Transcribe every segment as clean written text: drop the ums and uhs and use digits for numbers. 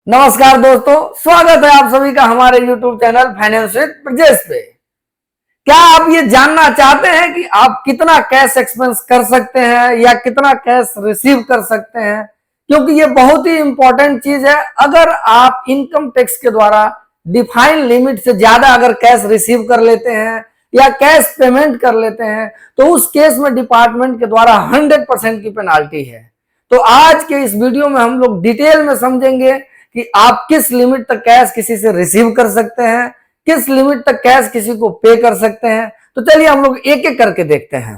नमस्कार दोस्तों, स्वागत है आप सभी का हमारे YouTube channel finance with Brajesh पे। क्या आप ये जानना चाहते हैं कि आप कितना कैश एक्सपेंस कर सकते हैं या कितना कैश रिसीव कर सकते हैं? क्योंकि ये बहुत ही इंपॉर्टेंट चीज है। अगर आप इनकम टैक्स के द्वारा डिफाइंड लिमिट से ज्यादा अगर कैश रिसीव कर लेते हैं या कैश पेमेंट कर लेते हैं तो उस केस में डिपार्टमेंट के द्वारा 100% की पेनाल्टी है। तो आज के इस वीडियो में हम लोग डिटेल में समझेंगे कि आप किस लिमिट तक कैश किसी से रिसीव कर सकते हैं, किस लिमिट तक कैश किसी को पे कर सकते हैं। तो चलिए हम लोग एक एक करके देखते हैं।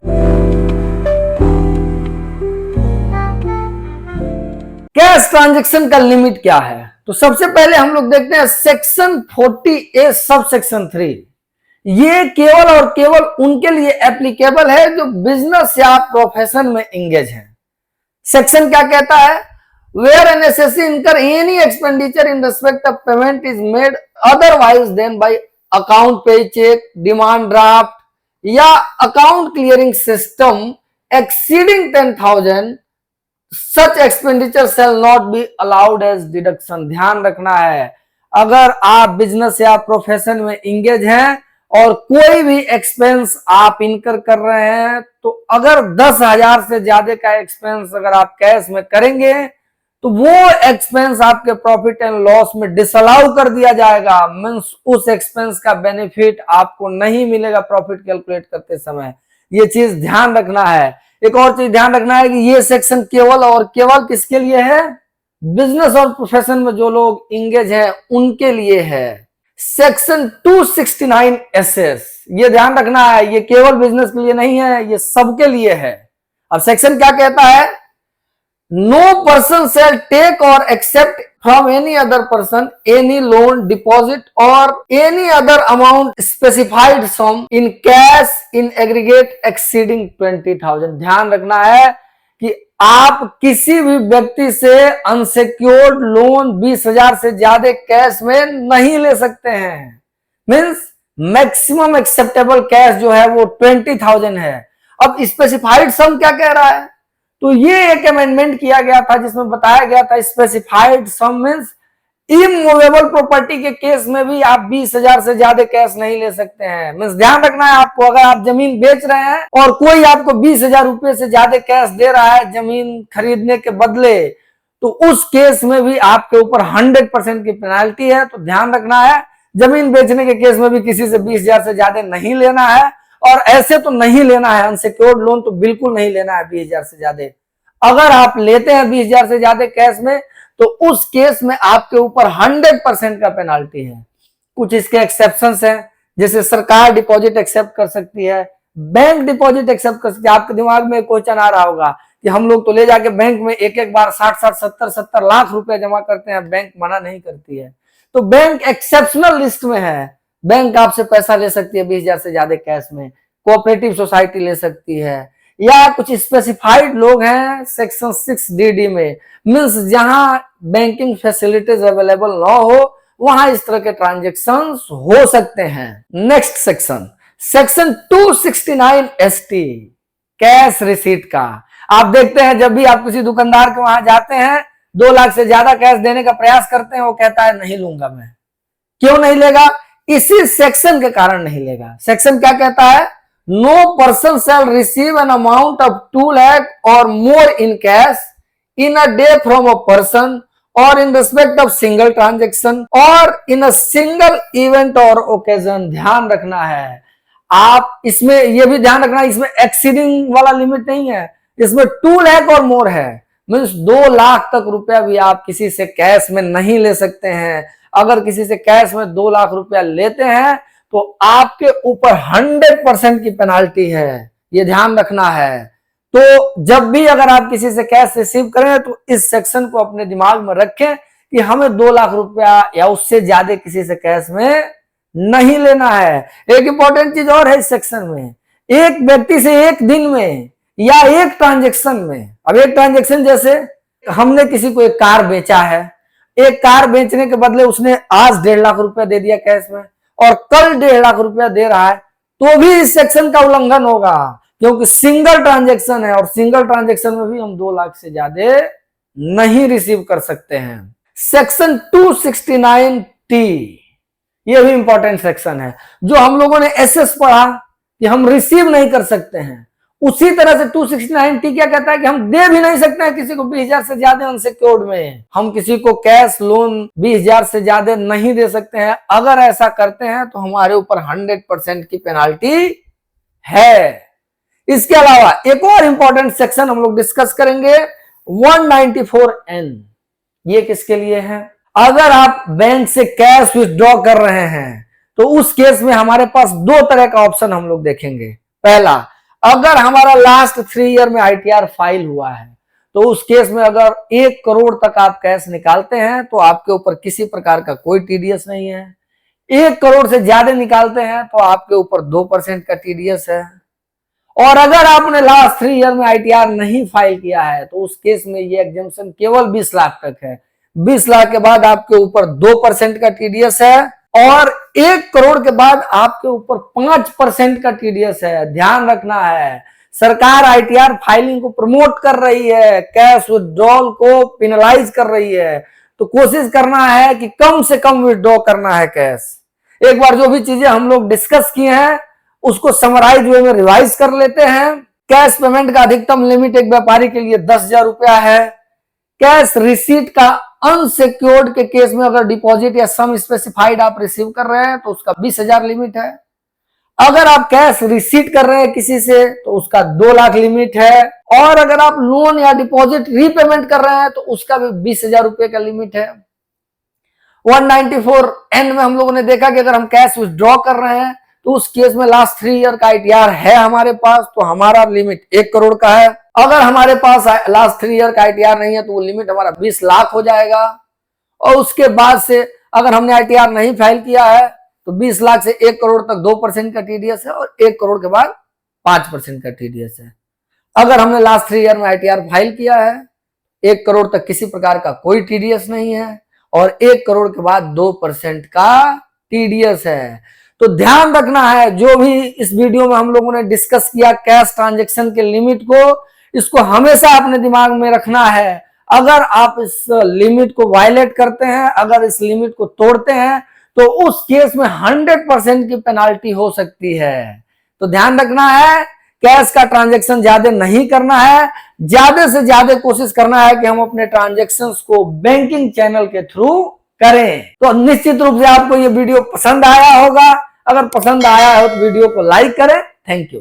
कैश ट्रांजैक्शन का लिमिट क्या है? तो सबसे पहले हम लोग देखते हैं सेक्शन 40A सब सेक्शन 3। ये केवल और केवल उनके लिए एप्लीकेबल है जो बिजनेस या प्रोफेशन में एंगेज है। सेक्शन क्या कहता है? Where a necessary incur any expenditure in respect of payment is made otherwise than by account pay check, demand draft या account clearing system exceeding 10,000, such expenditure shall not be allowed as deduction। ध्यान रखना है, अगर आप business या profession में engage हैं और कोई भी एक्सपेंस आप इनकर कर रहे हैं तो अगर 10,000 से ज्यादा का एक्सपेंस अगर आप कैश में करेंगे तो वो एक्सपेंस आपके प्रॉफिट एंड लॉस में डिसअलाउ कर दिया जाएगा। मींस उस एक्सपेंस का बेनिफिट आपको नहीं मिलेगा प्रॉफिट कैलकुलेट करते समय। ये चीज ध्यान रखना है। एक और चीज ध्यान रखना है कि ये सेक्शन केवल और केवल किसके लिए है? बिजनेस और प्रोफेशन में जो लोग इंगेज हैं उनके लिए है। सेक्शन 269 SS, ये ध्यान रखना है, ये केवल बिजनेस के लिए नहीं है, ये सबके लिए है। अब सेक्शन क्या कहता है? No person shall take or accept from any other person any loan, deposit or any other amount specified sum in cash in aggregate exceeding 20,000। ध्यान रखना है कि आप किसी भी व्यक्ति से अनसिक्योर्ड लोन 20,000 से ज्यादा कैश में नहीं ले सकते हैं। मीन्स मैक्सिमम एक्सेप्टेबल कैश जो है वो 20,000 है। अब स्पेसिफाइड सम क्या कह रहा है? तो ये एक अमेंडमेंट किया गया था जिसमें बताया गया था स्पेसिफाइड सम मींस इमूवेबल प्रॉपर्टी के केस में भी आप 20,000 से ज्यादा कैश नहीं ले सकते हैं। मींस ध्यान रखना है आपको, अगर आप जमीन बेच रहे हैं और कोई आपको 20,000 रुपए से ज्यादा कैश दे रहा है जमीन खरीदने के बदले, तो उस केस में भी आपके ऊपर 100% की पेनाल्टी है। तो ध्यान रखना है, जमीन बेचने के केस में भी किसी से 20,000 से ज्यादा नहीं लेना है और ऐसे तो नहीं लेना है, अनसिक्योर्ड लोन तो बिल्कुल नहीं लेना है 20,000 से ज्यादा। अगर आप लेते हैं 20,000 से ज्यादा कैश में तो उस केस में आपके ऊपर 100% का पेनाल्टी है। कुछ इसके एक्सेप्शंस हैं, जैसे सरकार डिपॉजिट एक्सेप्ट कर सकती है, बैंक डिपॉजिट एक्सेप्ट कर सकती है। आपके दिमाग में क्वेश्चन आ रहा होगा कि हम लोग तो ले जाके बैंक में एक एक बार 60-60, 70-70 लाख रुपए जमा करते हैं, बैंक मना नहीं करती है। तो बैंक एक्सेप्शनल लिस्ट में है, बैंक आपसे पैसा ले सकती है 20,000 से ज्यादा कैश में। कोऑपरेटिव सोसाइटी ले सकती है, या कुछ स्पेसिफाइड लोग हैं सेक्शन 6DD में, मींस जहां बैंकिंग फैसिलिटीज अवेलेबल ना हो वहां इस तरह के ट्रांजैक्शंस हो सकते हैं। Next section 269 ST, cash receipt का। आप देखते हैं जब भी आप किसी दुकानदार के वहां जाते हैं 2 लाख से ज्यादा कैश देने का प्रयास करते हैं, वो कहता है नहीं लूंगा मैं। क्यों नहीं लेगा? इसी सेक्शन के कारण नहीं लेगा। सेक्शन क्या कहता है? No person shall receive an amount of 2 lakh or more in cash in a day from a person or in respect of single transaction or in a single event or occasion। ध्यान रखना है आप, इसमें यह भी ध्यान रखना है, इसमें एक्सीडिंग वाला लिमिट नहीं है, इसमें 2 लाख और मोर है। मीन्स 2 लाख तक रुपया भी आप किसी से कैश में नहीं ले सकते हैं। अगर किसी से कैश में 2 लाख रुपया लेते हैं तो आपके ऊपर 100% की पेनाल्टी है, ये ध्यान रखना है। तो जब भी अगर आप किसी से कैश रिसीव करें तो इस सेक्शन को अपने दिमाग में रखें कि हमें 2 लाख रुपया या उससे ज्यादा किसी से कैश में नहीं लेना है। एक इंपॉर्टेंट चीज और है इस सेक्शन में, एक व्यक्ति से एक दिन में या एक ट्रांजेक्शन में। अब एक ट्रांजेक्शन जैसे हमने किसी को एक कार बेचा है, एक कार बेचने के बदले उसने आज 1.5 लाख रुपया दे दिया कैश में और कल 1.5 लाख रुपया दे रहा है, तो भी इस सेक्शन का उल्लंघन होगा, क्योंकि सिंगल ट्रांजैक्शन है और सिंगल ट्रांजैक्शन में भी हम 2 लाख से ज्यादा नहीं रिसीव कर सकते हैं। सेक्शन 269T, ये भी इंपॉर्टेंट सेक्शन है। जो हम लोगों ने एसएस पढ़ा कि हम रिसीव नहीं कर सकते हैं, उसी तरह से 269T क्या कहता है कि हम दे भी नहीं सकते हैं किसी को 20,000 से ज्यादा अनसिक्योर्ड में। हम किसी को कैश लोन 20,000 से ज्यादा नहीं दे सकते हैं। अगर ऐसा करते हैं तो हमारे ऊपर 100% की पेनाल्टी है। इसके अलावा एक और इंपॉर्टेंट सेक्शन हम लोग डिस्कस करेंगे, 194N। ये किसके लिए है? अगर आप बैंक से कैश विथड्रॉ कर रहे हैं तो उस केस में हमारे पास दो तरह का ऑप्शन हम लोग देखेंगे। पहला, अगर हमारा लास्ट 3 ईयर में आईटीआर फाइल हुआ है तो उस केस में अगर 1 करोड़ तक आप कैश निकालते हैं तो आपके ऊपर किसी प्रकार का कोई टीडीएस नहीं है। 1 करोड़ से ज्यादा निकालते हैं तो आपके ऊपर 2% का टीडीएस है। और अगर आपने लास्ट 3 ईयर में आईटीआर नहीं फाइल किया है तो उस केस में ये एग्जम्पशन केवल 20 लाख तक है। 20 लाख के बाद आपके ऊपर 2% का टीडीएस है और 1 करोड़ के बाद आपके ऊपर 5% का टीडीएस है। ध्यान रखना है, सरकार आईटीआर फाइलिंग को प्रमोट कर रही है, कैश विथड्रॉल को पेनलाइज कर रही है, तो कोशिश करना है कि कम से कम विथड्रॉ करना है कैश। एक बार जो भी चीजें हम लोग डिस्कस किए हैं उसको समराइज वे में रिवाइज कर लेते हैं। कैश पेमेंट का अधिकतम लिमिट एक व्यापारी के लिए 10,000 रुपया है। कैश रिसीट का अनसिक्योर्ड के केस में अगर डिपॉजिट या सम स्पेसिफाइड आप रिसीव कर रहे हैं तो उसका 20,000 लिमिट है। अगर आप कैश रिसीट कर रहे हैं किसी से तो उसका 2 लाख लिमिट है। और अगर आप लोन या डिपॉजिट रीपेमेंट कर रहे हैं तो उसका भी 20,000 रुपए का लिमिट है। 194N में हम लोगों ने देखा कि अगर हम कैश विथड्रॉ कर रहे हैं तो उस केस में लास्ट 3 ईयर का आईटीआर है हमारे पास तो हमारा लिमिट 1 करोड़ का है। अगर हमारे पास लास्ट 3 ईयर का आईटीआर नहीं है तो वो लिमिट हमारा 20 लाख हो जाएगा। और उसके बाद से अगर हमने आईटीआर नहीं फाइल किया है तो 20 लाख से 1 करोड़ तक 2% का टीडीएस है और 1 करोड़ के बाद 5% का टीडीएस है। अगर हमने लास्ट 3 ईयर में आईटीआर फाइल किया है 1 करोड़ तक किसी प्रकार का कोई टीडीएस नहीं है और 1 करोड़ के बाद 2% का टीडीएस है। तो ध्यान रखना है, जो भी इस वीडियो में हम लोगों ने डिस्कस किया कैश ट्रांजैक्शन के लिमिट को, इसको हमेशा अपने दिमाग में रखना है। अगर आप इस लिमिट को वायलेट करते हैं, अगर इस लिमिट को तोड़ते हैं तो उस केस में 100% की पेनाल्टी हो सकती है। तो ध्यान रखना है, कैश का ट्रांजैक्शन ज्यादा नहीं करना है। ज्यादा से ज्यादा कोशिश करना है कि हम अपने ट्रांजैक्शंस को बैंकिंग चैनल के थ्रू करें। तो निश्चित रूप से आपको ये वीडियो पसंद आया होगा। अगर पसंद आया हो तो वीडियो को लाइक करें। Thank you.